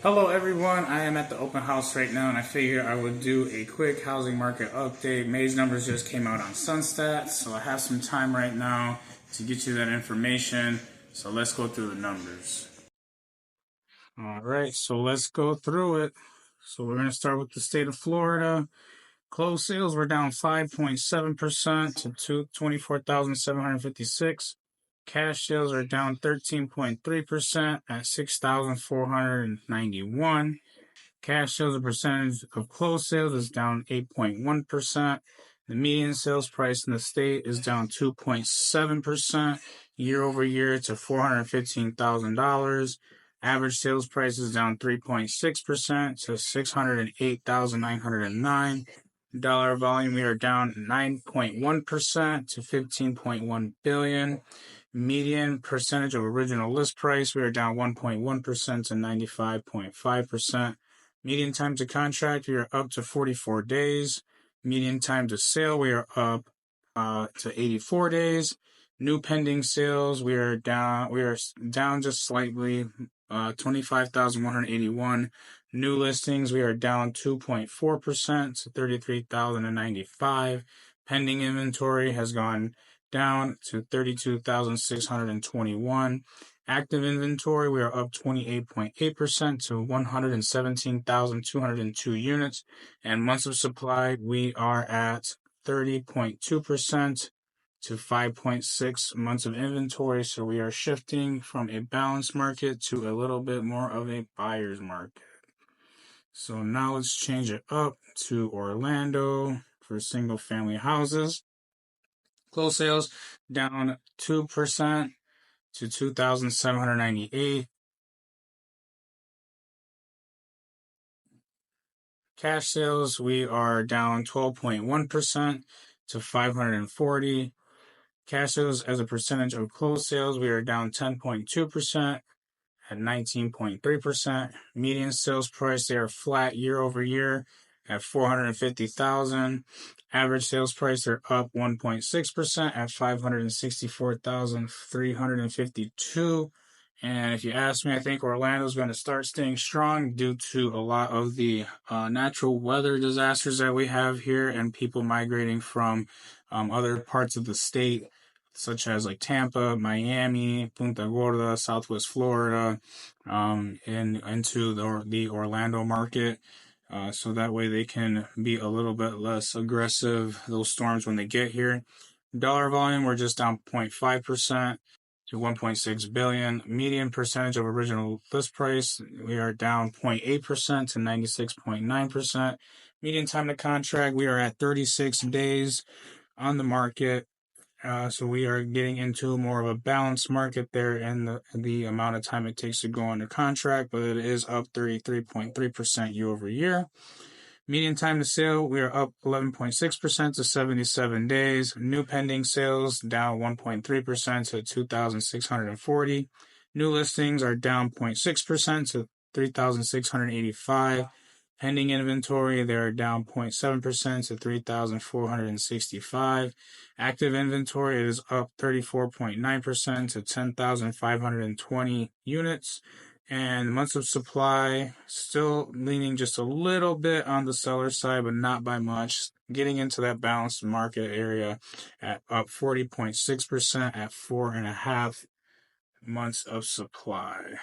Hello everyone, I am at the open house right now and I figured I would do a quick housing market update. May's numbers just came out on Sunstats, so I have some time right now to get you that information. So let's go through the numbers. Alright, so let's go through it. So we're going to start with the state of Florida. Closed sales were down 5.7% to 24,756. Cash sales are down 13.3% at 6,491. Cash sales, a percentage of closed sales, is down 8.1%. The median sales price in the state is down 2.7% year over year to $415,000. Average sales price is down 3.6% to $608,909. Dollar volume, we are down 9.1% to $15.1 billion. Median percentage of original list price, we are down 1.1% to 95.5%. Median time to contract, we are up to 44 days. Median time to sale, we are up to 84 days. New pending sales, we are down just slightly, 25,181. New listings, we are down 2.4% to 33,095. Pending inventory has gone down to 32,621. Active inventory, we are up 28.8% to 117,202 units. And months of supply, we are at 30.2% to 5.6 months of inventory. So we are shifting from a balanced market to a little bit more of a buyer's market. So now let's change it up to Orlando for single family houses. Closed sales down 2% to 2,798. Cash sales, we are down 12.1% to 540. Cash sales as a percentage of closed sales, we are down 10.2% at 19.3%. Median sales price, they are flat year over year at $450,000. Average sales price, they're up 1.6% at $564,352. And if you ask me, I think Orlando's going to start staying strong due to a lot of the natural weather disasters that we have here and people migrating from other parts of the state, such as like Tampa, Miami, Punta Gorda, Southwest Florida, and into the Orlando market. So that way they can be a little bit less aggressive, those storms, when they get here. Dollar volume, we're just down 0.5% to 1.6 billion. Median percentage of original list price, we are down 0.8% to 96.9%. Median time to contract, we are at 36 days on the market. So we are getting into more of a balanced market there in the amount of time it takes to go under contract, but it is up 33.3% year over year. Median time to sale, we are up 11.6% to 77 days. New pending sales down 1.3% to 2,640. New listings are down 0.6% to 3,685. Pending inventory, they're down 0.7% to 3,465. Active inventory is up 34.9% to 10,520 units. And months of supply, still leaning just a little bit on the seller side, but not by much. Getting into that balanced market area at up 40.6% at 4.5 months of supply.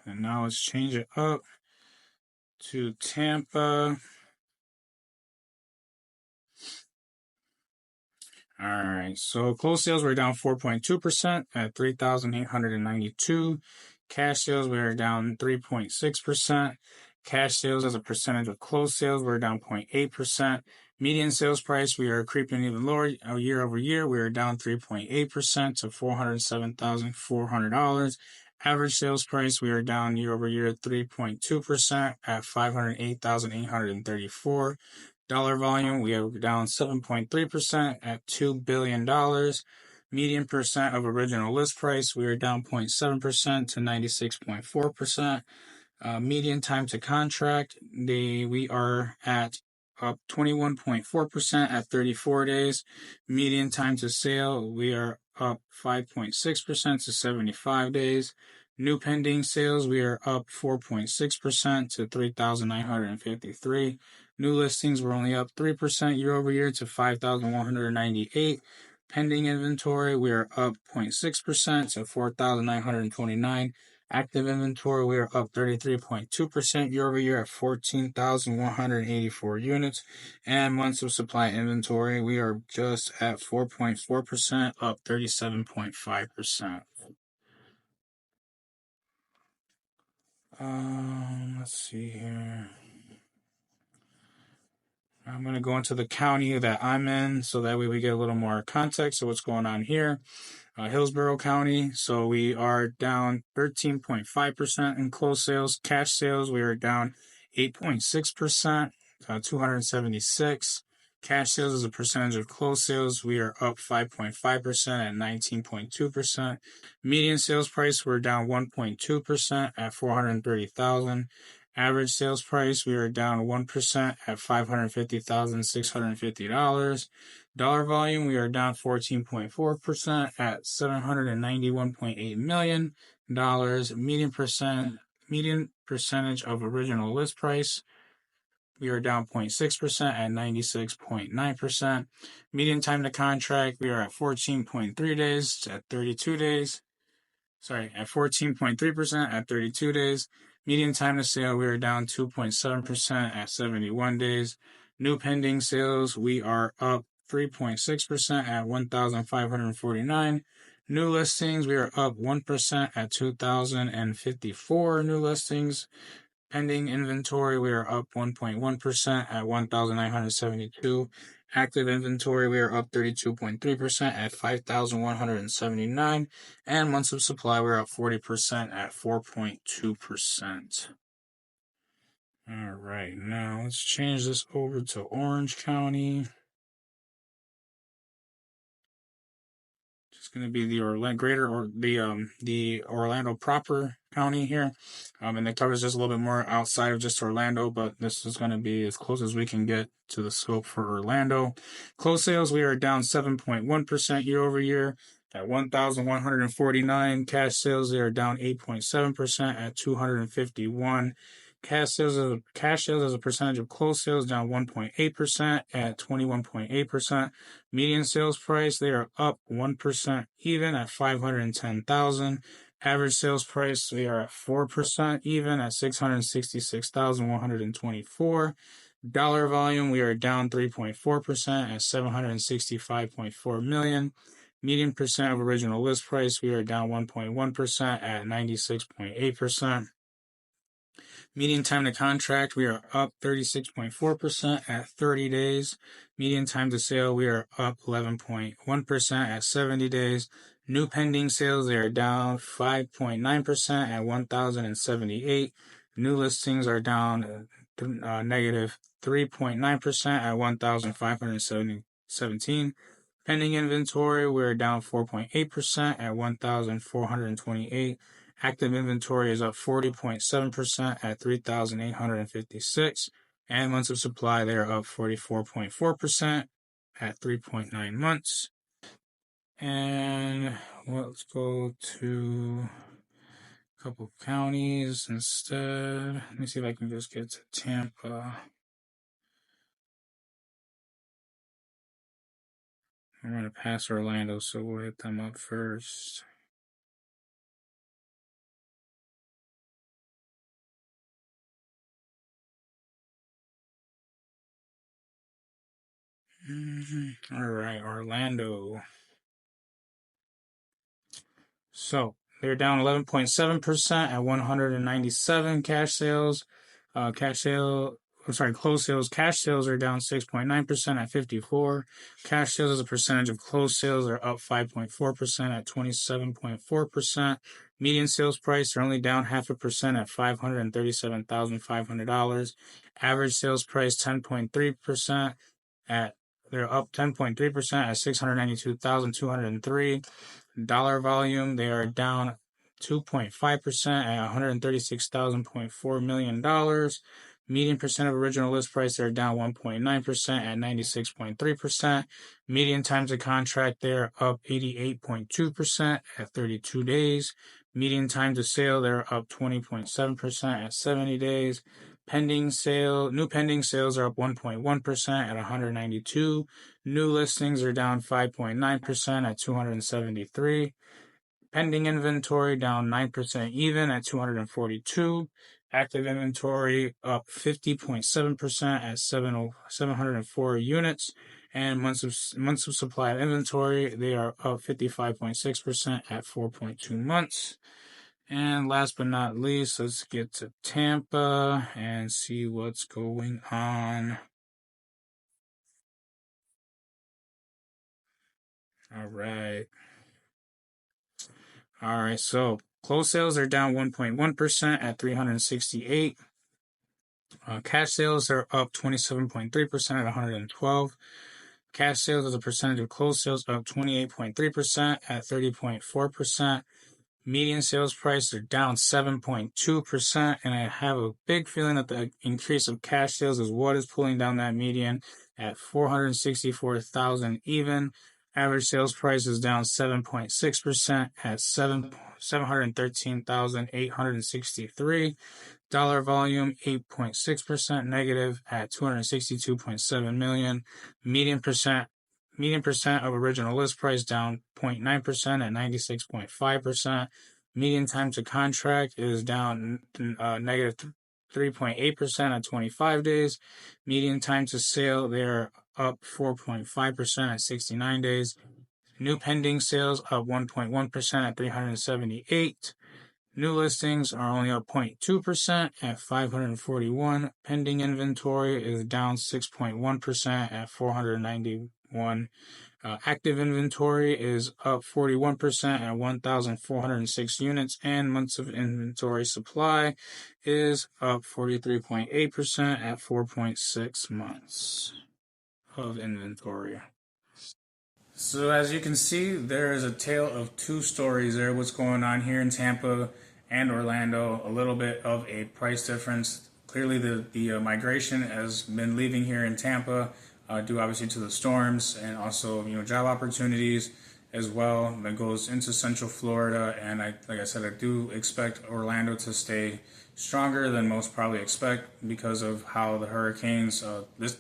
And now let's change it up to Tampa. All right, so closed sales were down 4.2% at 3,892. Cash sales were down 3.6%. Cash sales as a percentage of closed sales were down 0.8%. Median sales price, we are creeping even lower year over year. We are down 3.8% to $407,400. Average sales price, we are down year over year 3.2% at $508,834. Dollar volume, we are down 7.3% at $2 billion. Median percent of original list price, we are down 0.7% to 96.4%. Median time to contract, we are at up 21.4% at 34 days. Median time to sale, we are up 5.6% to 75 days. New pending sales, we are up 4.6% to 3,953. New listings were only up 3% year over year to 5,198. Pending inventory, we are up 0.6% to 4,929. Active inventory, we are up 33.2% year over year at 14,184 units. And months of supply inventory, we are just at 4.4%, up 37.5%. Let's see here. I'm going to go into the county that I'm in so that way we get a little more context of what's going on here. Hillsborough County, so we are down 13.5% in closed sales. Cash sales, we are down 8.6%, 276. Cash sales as a percentage of closed sales, we are up 5.5% at 19.2%. Median sales price, we're down 1.2% at $430,000. Average sales price, we are down 1% at $550,650. Dollar volume, we are down 14.4% at $791.8 million. Median percentage of original list price, we are down 0.6% at 96.9%. Median time to contract, we are at 14.3 days at 32 days. At 14.3% at 32 days. Median time to sale, we are down 2.7% at 71 days. New pending sales, we are up 3.6% at 1,549. New listings, we are up 1% at 2,054 new listings. Pending inventory, we are up 1.1% at 1,972. Active inventory, we are up 32.3% at 5,179. And months of supply, we're up 40% at 4.2%. All right, now let's change this over to Orange County. It's going to be the Orlando proper county here, and it covers just a little bit more outside of just Orlando, but this is going to be as close as we can get to the scope for Orlando. Closed sales, we are down 7.1% year over year at 1,149. Cash sales, they are down 8.7% at 251. Cash sales as a percentage of closed sales down 1.8% at 21.8%. Median sales price, they are up 1% even at $510,000. Average sales price, they are at 4% even at $666,124. Dollar volume, we are down 3.4% at $765.4 million. Median percent of original list price, we are down 1.1% at 96.8%. Median time to contract, we are up 36.4% at 30 days. Median time to sale, we are up 11.1% at 70 days. New pending sales, they are down 5.9% at 1,078. New listings are down negative 3.9% at 1,517. Pending inventory, we're down 4.8% at 1,428. Active inventory is up 40.7% at 3,856. And months of supply, they are up 44.4% at 3.9 months. And let's go to a couple counties instead. Let me see if I can just get to Tampa. I'm going to pass Orlando, so we'll hit them up first. All right, Orlando. So they're down 11.7% at 197 cash sales. Closed sales. Cash sales are down 6.9% at 54. Cash sales as a percentage of closed sales are up 5.4% at 27.4%. Median sales price are only down 0.5% at $537,500. Average sales price 10.3% they're up 10.3% at $692,203. Dollar volume, they are down 2.5% at $136,000.4 million. Median percent of original list price, they're down 1.9% at 96.3%. Median time to contract, they're up 88.2% at 32 days. Median time to sale, they're up 20.7% at 70 days. New pending sales are up 1.1% at 192. New listings are down 5.9% at 273. Pending inventory down 9% even at 242. Active inventory up 50.7% at 704 units. And months of supply of inventory, they are up 55.6% at 4.2 months. And last but not least, let's get to Tampa and see what's going on. All right. So closed sales are down 1.1% at 368. Cash sales are up 27.3% at 112. Cash sales as a percentage of closed sales up 28.3% at 30.4%. Median sales price are down 7.2%, and I have a big feeling that the increase of cash sales is what is pulling down that median at 464,000 even. Average sales price is down 7.6% at 713,863. Dollar volume 8.6% negative at 262.7 million. Median percent of original list price down 0.9% at 96.5%. Median time to contract is down negative 3.8% at 25 days. Median time to sale, they're up 4.5% at 69 days. New pending sales up 1.1% at 378. New listings are only up 0.2% at 541. Pending inventory is down 6.1% at 491. Active inventory is up 41% at 1,406 units, and months of inventory supply is up 43.8% at 4.6 months of inventory. So as you can see, there is a tale of two stories there. What's going on here in Tampa and Orlando, a little bit of a price difference. Clearly the migration has been leaving here in Tampa due obviously to the storms, and also job opportunities as well that goes into Central Florida. And like I said, I do expect Orlando to stay stronger than most probably expect because of how the hurricanes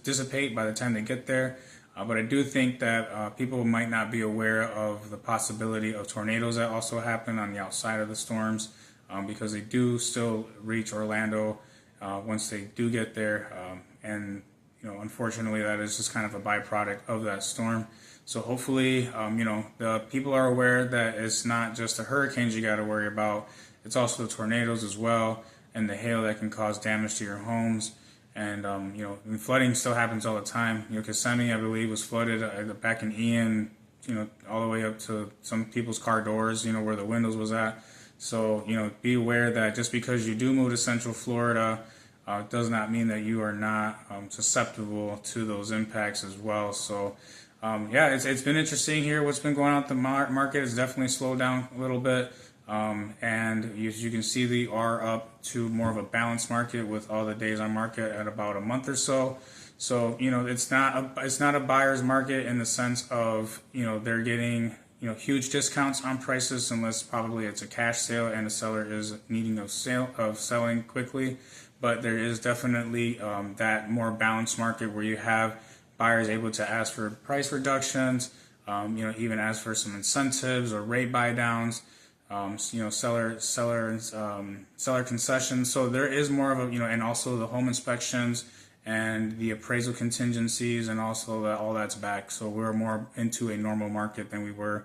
dissipate by the time they get there. But I do think that people might not be aware of the possibility of tornadoes that also happen on the outside of the storms, because they do still reach Orlando once they do get there. And unfortunately, that is just kind of a byproduct of that storm. So hopefully, the people are aware that it's not just the hurricanes you got to worry about. It's also the tornadoes as well, and the hail that can cause damage to your homes. And and flooding still happens all the time. Kissimmee, I believe, was flooded back in Ian, all the way up to some people's car doors, where the windows was at. So, be aware that just because you do move to Central Florida, does not mean that you are not susceptible to those impacts as well. So, it's been interesting here. What's been going on at the market has definitely slowed down a little bit. And as you can see, we are up to more of a balanced market with all the days on market at about a month or so. So, it's not a buyer's market in the sense of, they're getting, huge discounts on prices, unless probably it's a cash sale and the seller is needing of selling quickly. But there is definitely that more balanced market where you have buyers able to ask for price reductions, even ask for some incentives or rate buy downs. Seller concessions. So there is more of a, and also the home inspections and the appraisal contingencies, and also all that's back. So we're more into a normal market than we were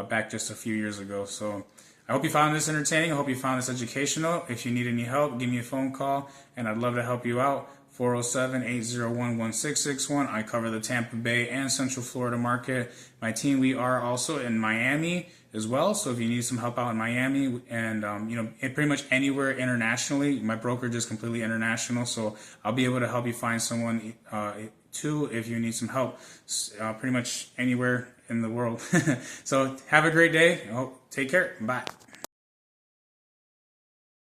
back just a few years ago. So I hope you found this entertaining. I hope you found this educational. If you need any help, give me a phone call, and I'd love to help you out. 407-801-1661. I cover the Tampa Bay and Central Florida market. My team, we are also in Miami as well. So if you need some help out in Miami and, pretty much anywhere internationally, my brokerage is completely international. So I'll be able to help you find someone too if you need some help, pretty much anywhere in the world. So have a great day. Take care. Bye.